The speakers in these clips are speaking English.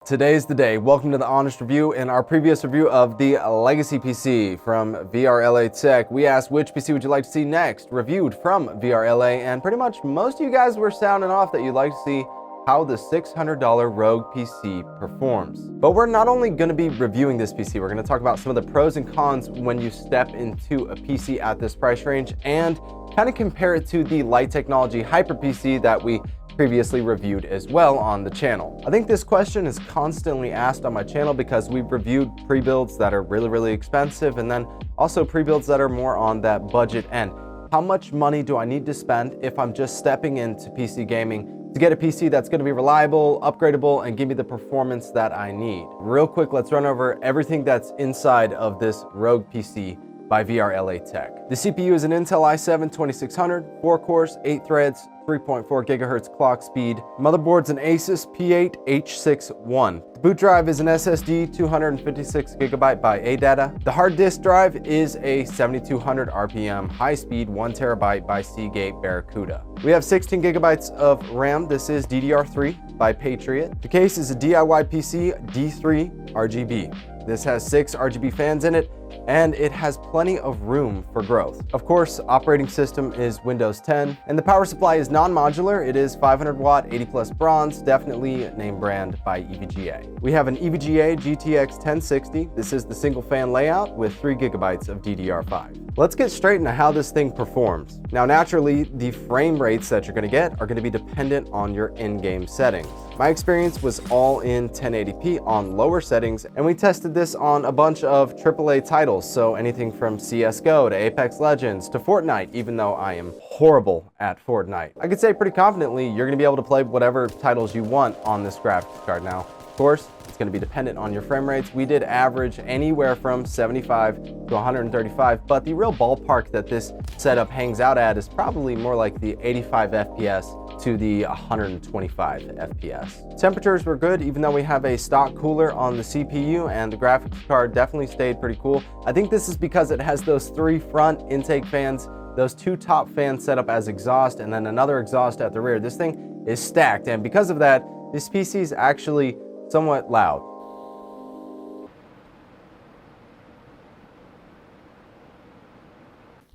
Today's the day. Welcome to the Honest Review. In our previous review of the Legacy PC from VRLA Tech, we asked which PC would you like to see next, reviewed from VRLA, and pretty much most of you guys were sounding off that you'd like to see how the $600 Rogue PC performs. But we're not only going to be reviewing this PC, we're going to talk about some of the pros and cons when you step into a PC at this price range and kind of compare it to the light technology Hyper PC that we previously reviewed as well on the channel. I think this question is constantly asked on my channel because we've reviewed pre-builds that are really expensive and then also pre-builds that are more on that budget end. How much money do I need to spend if I'm just stepping into PC gaming to get a PC that's going to be reliable, upgradable, and give me the performance that I need? Real quick, let's run over everything that's inside of this Rogue PC by VRLA Tech. The CPU is an Intel i7 2600, 4 cores, 8 threads, 3.4 gigahertz clock speed. Motherboard's an Asus P8H61. The boot drive is an SSD 256 gigabyte by ADATA. The hard disk drive is a 7200 RPM high-speed 1 terabyte by Seagate Barracuda. We have 16 gigabytes of RAM. This is DDR3 by Patriot. The case is a DIY PC D3 RGB. This has 6 RGB fans in it, and it has plenty of room for growth. Of course, operating system is Windows 10, and the power supply is non-modular. It is 500 watt, 80 plus bronze, definitely name brand by EVGA. We have an EVGA GTX 1060. This is the single fan layout with 3 gigabytes of DDR5. Let's get straight into how this thing performs. Now, naturally, the frame rates that you're gonna get are gonna be dependent on your in-game settings. My experience was all in 1080p on lower settings, and we tested this on a bunch of AAA titles, so anything from CSGO to Apex Legends to Fortnite, even though I am horrible at Fortnite. I could say pretty confidently you're gonna be able to play whatever titles you want on this graphics card. Now, of course, it's gonna be dependent on your frame rates. We did average anywhere from 75 to 135, but the real ballpark that this setup hangs out at is probably more like the 85 FPS to the 125 FPS. Temperatures were good, even though we have a stock cooler on the CPU, and the graphics card definitely stayed pretty cool. I think this is because it has those 3 front intake fans, those 2 top fans set up as exhaust, and then another exhaust at the rear. This thing is stacked, and because of that, this PC is actually somewhat loud.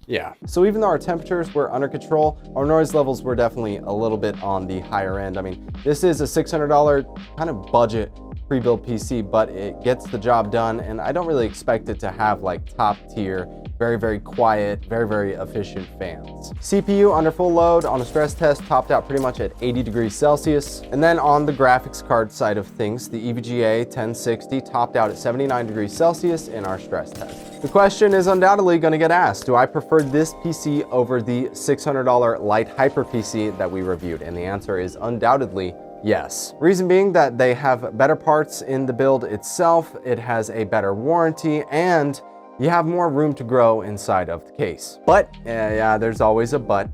Yeah, so even though our temperatures were under control, our noise levels were definitely a little bit on the higher end. I mean, this is a $600 kind of budget pre-built PC, but it gets the job done, and I don't really expect it to have like top tier, very quiet, very efficient fans. CPU under full load on a stress test topped out pretty much at 80 degrees Celsius. And then on the graphics card side of things, the EVGA 1060 topped out at 79 degrees Celsius in our stress test. The question is undoubtedly going to get asked, do I prefer this PC over the $600 light Hyper PC that we reviewed? And the answer is undoubtedly yes. Reason being that they have better parts in the build itself, it has a better warranty, and you have more room to grow inside of the case. But, yeah, there's always a but.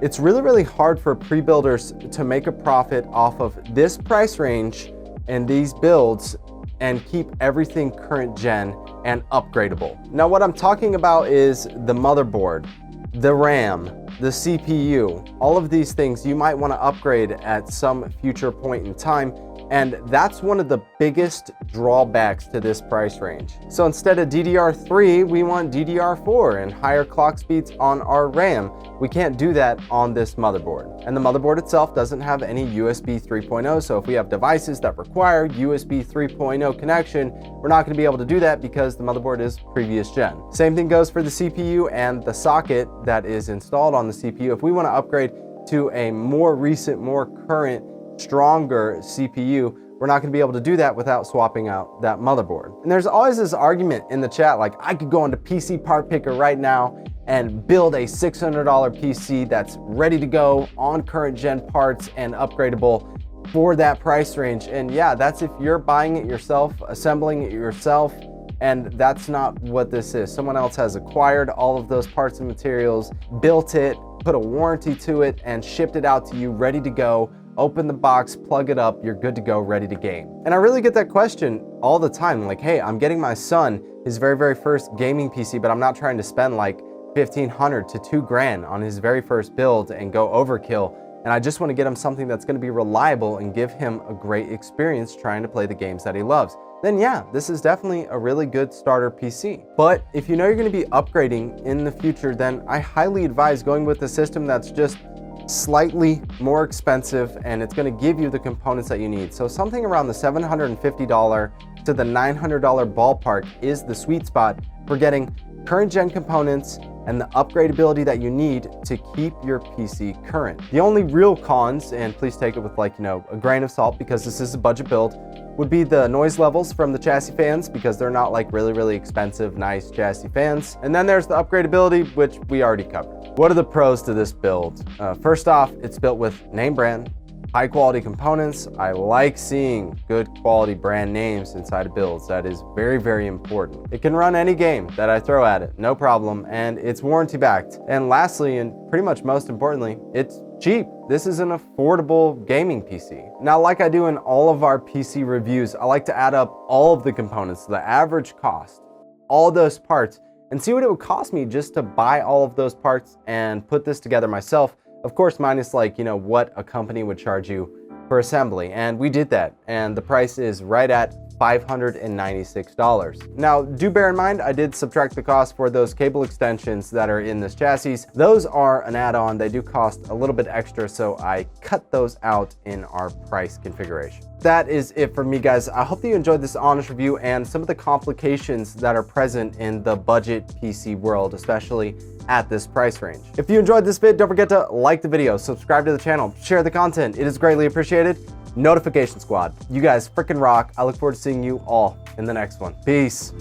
It's really hard for pre-builders to make a profit off of this price range and these builds and keep everything current gen and upgradable. Now, what I'm talking about is the motherboard, the RAM, the CPU, all of these things you might want to upgrade at some future point in time, and that's one of the biggest drawbacks to this price range. So instead of DDR3, we want DDR4 and higher clock speeds on our RAM. We can't do that on this motherboard. And the motherboard itself doesn't have any USB 3.0, so if we have devices that require USB 3.0 connection, we're not going to be able to do that because the motherboard is previous gen. Same thing goes for the CPU and the socket that is installed on the CPU. If we want to upgrade to a more recent, more current, stronger CPU, we're not going to be able to do that without swapping out that motherboard. And there's always this argument in the chat, like I could go into PC Part Picker right now and build a $600 PC that's ready to go on current gen parts and upgradable for that price range. And yeah, that's if you're buying it yourself, assembling it yourself, and that's not what this is. Someone else has acquired all of those parts and materials, built it, put a warranty to it, and shipped it out to you ready to go. Open the box, plug it up, you're good to go, ready to game. And I really get that question all the time, like, hey, I'm getting my son his very first gaming PC, but I'm not trying to spend like $1,500 to $2,000 on his very first build and go overkill. and I just want to get him something that's going to be reliable and give him a great experience trying to play the games that he loves, then yeah, this is definitely a really good starter PC. But if you know you're going to be upgrading in the future, then I highly advise going with a system that's just slightly more expensive and it's going to give you the components that you need. So something around the $750 to the $900 ballpark is the sweet spot for getting current gen components and the upgradability that you need to keep your PC current. The only real cons, and please take it with a grain of salt because this is a budget build, would be the noise levels from the chassis fans because they're not like really expensive, nice chassis fans. And then there's the upgradability, which we already covered. What are the pros to this build? First off, it's built with name brand, high quality components. I like seeing good quality brand names inside of builds. That is very important. It can run any game that I throw at it, no problem, and it's warranty backed. And lastly, and pretty much most importantly, it's cheap. This is an affordable gaming PC. Now, like I do in all of our PC reviews, I like to add up all of the components, the average cost, all those parts, and see what it would cost me just to buy all of those parts and put this together myself. Of course, minus what a company would charge you for assembly. And we did that. And the price is right at $596. Now, do bear in mind, I did subtract the cost for those cable extensions that are in this chassis. Those are an add-on. They do cost a little bit extra, so I cut those out in our price configuration. That is it for me, guys. I hope that you enjoyed this honest review and some of the complications that are present in the budget PC world, especially at this price range. If you enjoyed this vid, don't forget to like the video, subscribe to the channel, share the content. It is greatly appreciated. Notification Squad, you guys freaking rock. I look forward to seeing you all in the next one. Peace.